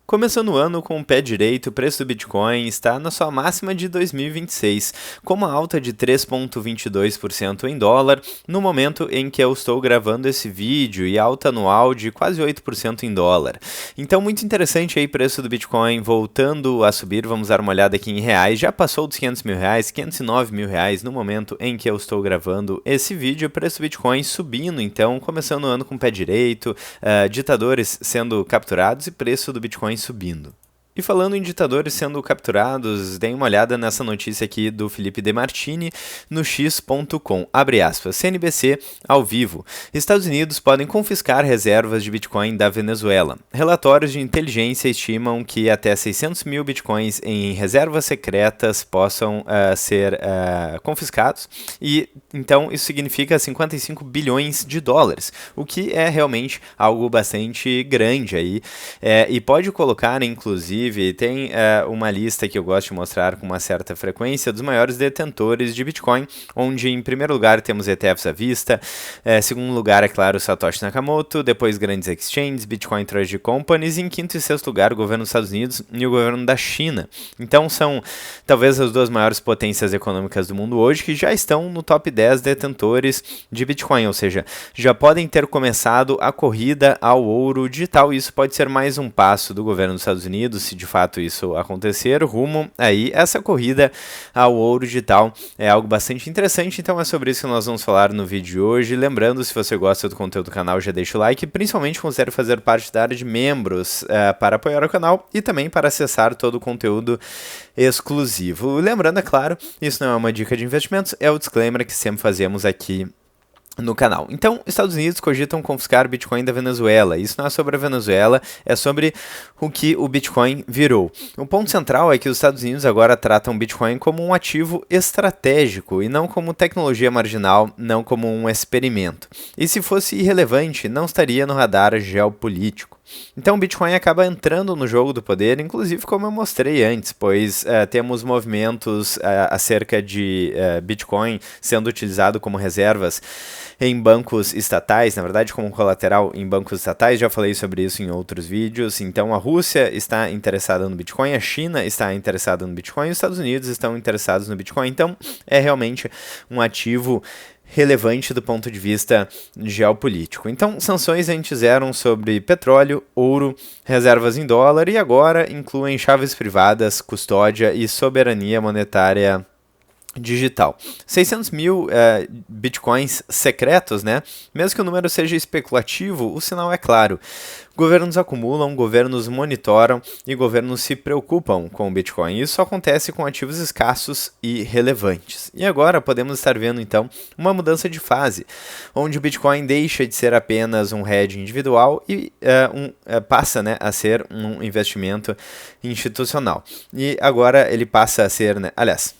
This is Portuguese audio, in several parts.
Começando o ano com o pé direito, o preço do Bitcoin está na sua máxima de 2026, com uma alta de 3,22% em dólar, no momento em que eu estou gravando esse vídeo, e alta anual de quase 8% em dólar. Então, muito interessante aí o preço do Bitcoin voltando a subir. Vamos dar uma olhada aqui em reais. Já passou dos 500 mil reais, 509 mil reais no momento em que eu estou gravando esse vídeo. O preço do Bitcoin subindo, então, começando o ano com o pé direito, ditadores sendo capturados e preço do Bitcoin subindo. E falando em ditadores sendo capturados, deem uma olhada nessa notícia aqui do Felipe De Martini no x.com. Abre aspas, CNBC ao vivo. Estados Unidos podem confiscar reservas de Bitcoin da Venezuela. Relatórios de inteligência estimam que até 600 mil Bitcoins em reservas secretas possam ser confiscados. E então isso significa 55 bilhões de dólares, o que é realmente algo bastante grande aí. E pode colocar, inclusive, tem uma lista que eu gosto de mostrar com uma certa frequência dos maiores detentores de Bitcoin, onde em primeiro lugar temos ETFs à vista, segundo lugar, é claro, Satoshi Nakamoto, depois grandes exchanges, Bitcoin Treasury Companies, e em quinto e sexto lugar o governo dos Estados Unidos e o governo da China. Então são talvez as duas maiores potências econômicas do mundo hoje que já estão no top 10 detentores de Bitcoin, ou seja, já podem ter começado a corrida ao ouro digital. Isso pode ser mais um passo do governo dos Estados Unidos, se de fato isso acontecer, rumo aí essa corrida ao ouro digital. É algo bastante interessante, então é sobre isso que nós vamos falar no vídeo de hoje. Lembrando, se você gosta do conteúdo do canal, já deixa o like e principalmente considere fazer parte da área de membros para apoiar o canal e também para acessar todo o conteúdo exclusivo. Lembrando, é claro, isso não é uma dica de investimentos, é o disclaimer que sempre fazemos aqui no canal. Então, Estados Unidos cogitam confiscar Bitcoin da Venezuela. Isso não é sobre a Venezuela, é sobre o que o Bitcoin virou. O ponto central é que os Estados Unidos agora tratam o Bitcoin como um ativo estratégico e não como tecnologia marginal, não como um experimento. E se fosse irrelevante, não estaria no radar geopolítico. Então o Bitcoin acaba entrando no jogo do poder, inclusive como eu mostrei antes, pois temos movimentos acerca de Bitcoin sendo utilizado como reservas em bancos estatais, na verdade como colateral em bancos estatais, já falei sobre isso em outros vídeos. Então a Rússia está interessada no Bitcoin, a China está interessada no Bitcoin, os Estados Unidos estão interessados no Bitcoin, então é realmente um ativo relevante do ponto de vista geopolítico. Então, sanções antes eram sobre petróleo, ouro, reservas em dólar e agora incluem chaves privadas, custódia e soberania monetária digital. 600 mil bitcoins secretos, né? Mesmo que o número seja especulativo, o sinal é claro. Governos acumulam, governos monitoram e governos se preocupam com o Bitcoin. Isso acontece com ativos escassos e relevantes. E agora podemos estar vendo, então, uma mudança de fase, onde o Bitcoin deixa de ser apenas um hedge individual e passa, né, a ser um investimento institucional. E agora ele passa a ser, né, aliás,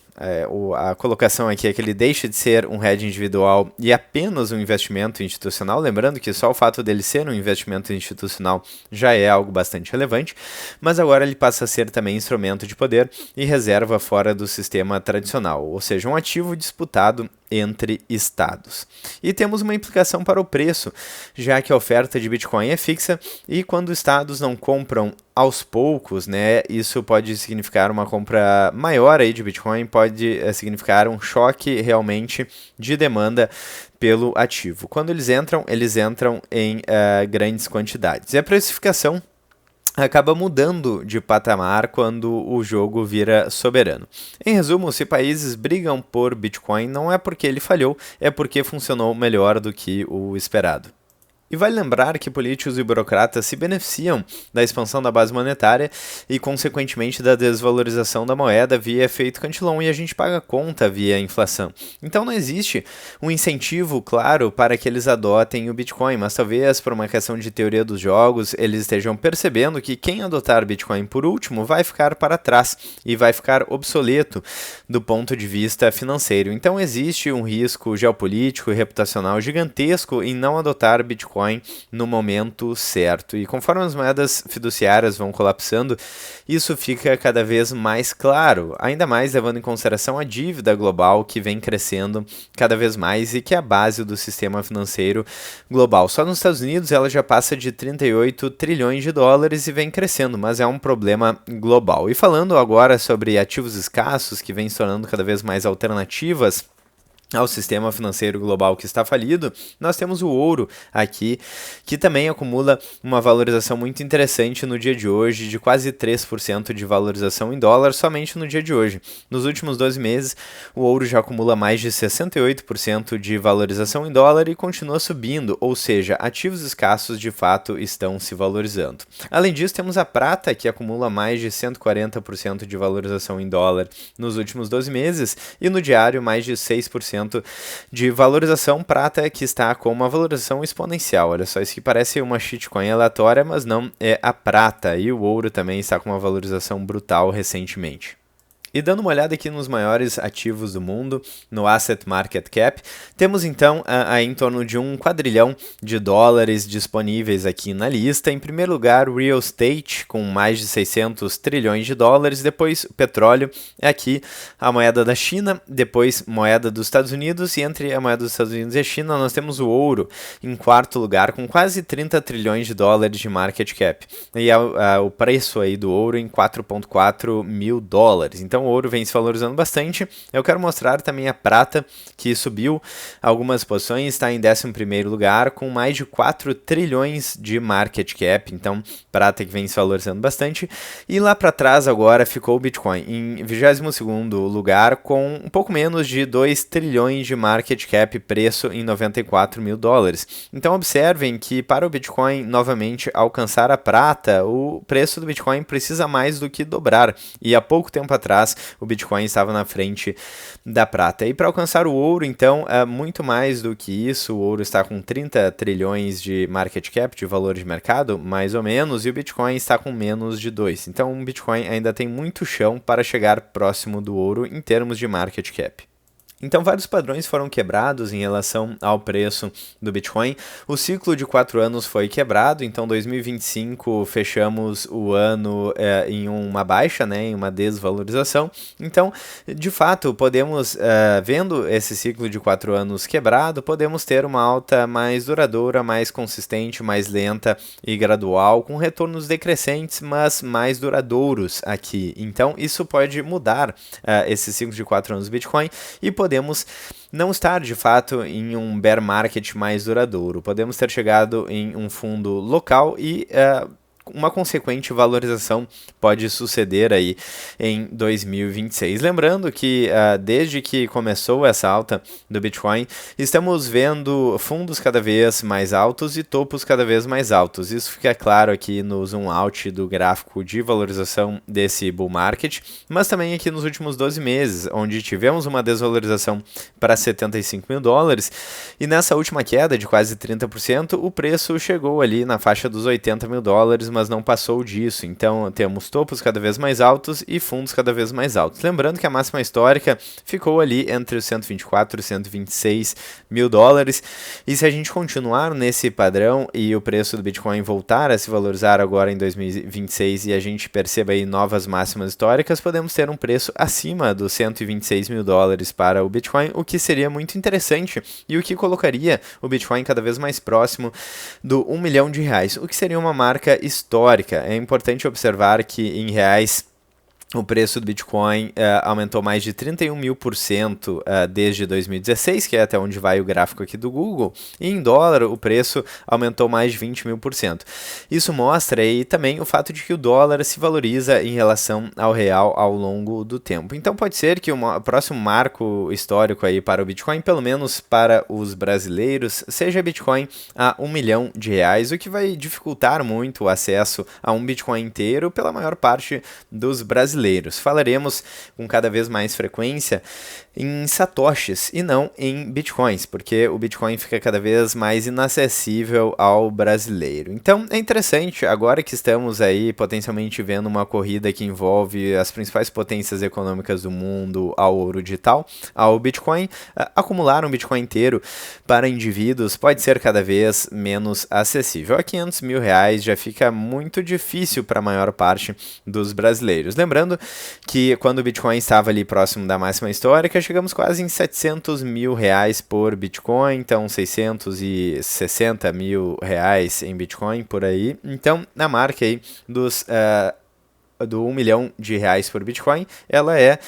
a colocação aqui é que ele deixa de ser um hedge individual e apenas um investimento institucional, lembrando que só o fato dele ser um investimento institucional já é algo bastante relevante, mas agora ele passa a ser também instrumento de poder e reserva fora do sistema tradicional, ou seja, um ativo disputado entre estados. E temos uma implicação para o preço, já que a oferta de Bitcoin é fixa e quando estados não compram aos poucos, né, isso pode significar uma compra maior aí de Bitcoin, pode significar um choque realmente de demanda pelo ativo. Quando eles entram em grandes quantidades. E a precificação acaba mudando de patamar quando o jogo vira soberano. Em resumo, se países brigam por Bitcoin, não é porque ele falhou, é porque funcionou melhor do que o esperado. E vale lembrar que políticos e burocratas se beneficiam da expansão da base monetária e, consequentemente, da desvalorização da moeda via efeito Cantillon, e a gente paga conta via inflação. Então não existe um incentivo claro para que eles adotem o Bitcoin, mas talvez por uma questão de teoria dos jogos, eles estejam percebendo que quem adotar Bitcoin por último vai ficar para trás e vai ficar obsoleto do ponto de vista financeiro. Então existe um risco geopolítico e reputacional gigantesco em não adotar Bitcoin Bitcoin no momento certo. E conforme as moedas fiduciárias vão colapsando, isso fica cada vez mais claro, ainda mais levando em consideração a dívida global que vem crescendo cada vez mais e que é a base do sistema financeiro global. Só nos Estados Unidos ela já passa de 38 trilhões de dólares e vem crescendo, mas é um problema global. E falando agora sobre ativos escassos que vêm se tornando cada vez mais alternativas ao sistema financeiro global que está falido, nós temos o ouro aqui, que também acumula uma valorização muito interessante no dia de hoje, de quase 3% de valorização em dólar somente no dia de hoje. Nos últimos 12 meses, o ouro já acumula mais de 68% de valorização em dólar e continua subindo, ou seja, ativos escassos de fato estão se valorizando. Além disso, temos a prata, que acumula mais de 140% de valorização em dólar nos últimos 12 meses, e no diário mais de 6% de valorização. Prata que está com uma valorização exponencial. Olha só, isso que parece uma shitcoin aleatória, mas não, é a prata. E o ouro também está com uma valorização brutal recentemente. E dando uma olhada aqui nos maiores ativos do mundo, no Asset Market Cap, temos então em torno de $1 quadrilhão disponíveis aqui na lista. Em primeiro lugar, Real Estate, com mais de 600 trilhões de dólares. Depois, petróleo, é aqui a moeda da China. Depois, moeda dos Estados Unidos. E entre a moeda dos Estados Unidos e a China, nós temos o ouro em quarto lugar, com quase 30 trilhões de dólares de market cap. E o preço aí do ouro em 4,4 mil dólares. Então, o ouro vem se valorizando bastante. Eu quero mostrar também a prata, que subiu algumas posições, está em 11º lugar, com mais de 4 trilhões de market cap. Então, prata que vem se valorizando bastante. E lá para trás agora ficou o Bitcoin em 22º lugar, com um pouco menos de 2 trilhões de market cap, preço em 94 mil dólares. Então, observem que para o Bitcoin novamente alcançar a prata, o preço do Bitcoin precisa mais do que dobrar. E há pouco tempo atrás, o Bitcoin estava na frente da prata. E para alcançar o ouro, então, é muito mais do que isso. O ouro está com 30 trilhões de market cap, de valor de mercado, mais ou menos, e o Bitcoin está com menos de 2. Então, o Bitcoin ainda tem muito chão para chegar próximo do ouro em termos de market cap. Então, vários padrões foram quebrados em relação ao preço do Bitcoin. O ciclo de 4 anos foi quebrado, então 2025 fechamos o ano em uma baixa, né, em uma desvalorização. Então, de fato, podemos, vendo esse ciclo de 4 anos quebrado, podemos ter uma alta mais duradoura, mais consistente, mais lenta e gradual, com retornos decrescentes, mas mais duradouros aqui. Então, isso pode mudar esse ciclo de 4 anos do Bitcoin e podemos não estar, de fato, em um bear market mais duradouro. Podemos ter chegado em um fundo local e uma consequente valorização pode suceder aí em 2026. Lembrando que desde que começou essa alta do Bitcoin, estamos vendo fundos cada vez mais altos e topos cada vez mais altos. Isso fica claro aqui no zoom out do gráfico de valorização desse bull market, mas também aqui nos últimos 12 meses, onde tivemos uma desvalorização para 75 mil dólares, e nessa última queda de quase 30%, o preço chegou ali na faixa dos 80 mil dólares, mas não passou disso. Então temos topos cada vez mais altos e fundos cada vez mais altos. Lembrando que a máxima histórica ficou ali entre os 124 e 126 mil dólares. E se a gente continuar nesse padrão e o preço do Bitcoin voltar a se valorizar agora em 2026 e a gente perceba aí novas máximas históricas, podemos ter um preço acima dos 126 mil dólares para o Bitcoin, o que seria muito interessante e o que colocaria o Bitcoin cada vez mais próximo do R$1 milhão, o que seria uma marca histórica. É importante observar que em reais o preço do Bitcoin aumentou mais de 31.000% desde 2016, que é até onde vai o gráfico aqui do Google, e em dólar o preço aumentou mais de 20.000%. Isso mostra aí também o fato de que o dólar se valoriza em relação ao real ao longo do tempo. Então pode ser que o próximo marco histórico aí para o Bitcoin, pelo menos para os brasileiros, seja Bitcoin a R$1 milhão, o que vai dificultar muito o acesso a um Bitcoin inteiro pela maior parte dos brasileiros. brasileiros. Falaremos com cada vez mais frequência em satoshis e não em bitcoins, porque o Bitcoin fica cada vez mais inacessível ao brasileiro. Então é interessante, agora que estamos aí potencialmente vendo uma corrida que envolve as principais potências econômicas do mundo ao ouro digital, ao Bitcoin, acumular um Bitcoin inteiro para indivíduos pode ser cada vez menos acessível. A R$ 500 mil já fica muito difícil para a maior parte dos brasileiros. Lembrando que quando o Bitcoin estava ali próximo da máxima histórica, chegamos quase em R$ 700 mil por Bitcoin, então R$ 660 mil em Bitcoin por aí. Então, na marca aí do R$ 1 milhão por Bitcoin, ela é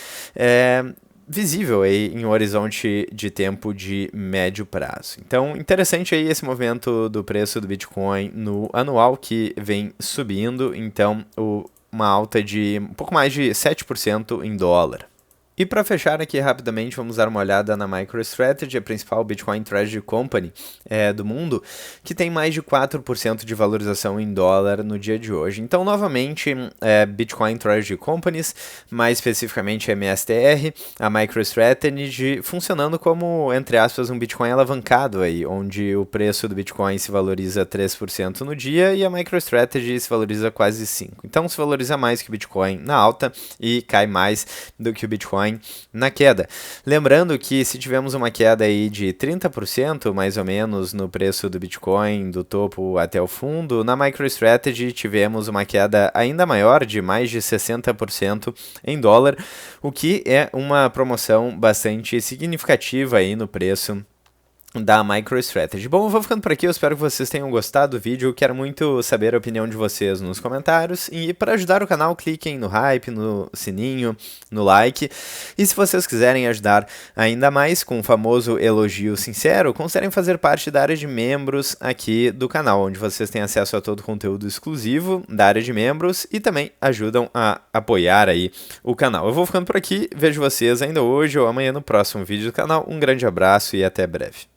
visível aí em um horizonte de tempo de médio prazo. Então, interessante aí esse movimento do preço do Bitcoin no anual que vem subindo, então uma alta de um pouco mais de 7% em dólar. E para fechar aqui rapidamente, vamos dar uma olhada na MicroStrategy, a principal Bitcoin Treasury Company do mundo, que tem mais de 4% de valorização em dólar no dia de hoje. Então, novamente, Bitcoin Treasury Companies, mais especificamente MSTR, a MicroStrategy, funcionando como, entre aspas, um Bitcoin alavancado aí, onde o preço do Bitcoin se valoriza 3% no dia e a MicroStrategy se valoriza quase 5%. Então, se valoriza mais que o Bitcoin na alta e cai mais do que o Bitcoin na queda. Lembrando que se tivemos uma queda aí de 30% mais ou menos no preço do Bitcoin, do topo até o fundo, na MicroStrategy tivemos uma queda ainda maior de mais de 60% em dólar, o que é uma promoção bastante significativa aí no preço da MicroStrategy. Bom, eu vou ficando por aqui, eu espero que vocês tenham gostado do vídeo, eu quero muito saber a opinião de vocês nos comentários, e para ajudar o canal, cliquem no hype, no sininho, no like, e se vocês quiserem ajudar ainda mais com o famoso elogio sincero, considerem fazer parte da área de membros aqui do canal, onde vocês têm acesso a todo o conteúdo exclusivo da área de membros e também ajudam a apoiar aí o canal. Eu vou ficando por aqui, vejo vocês ainda hoje ou amanhã no próximo vídeo do canal, um grande abraço e até breve.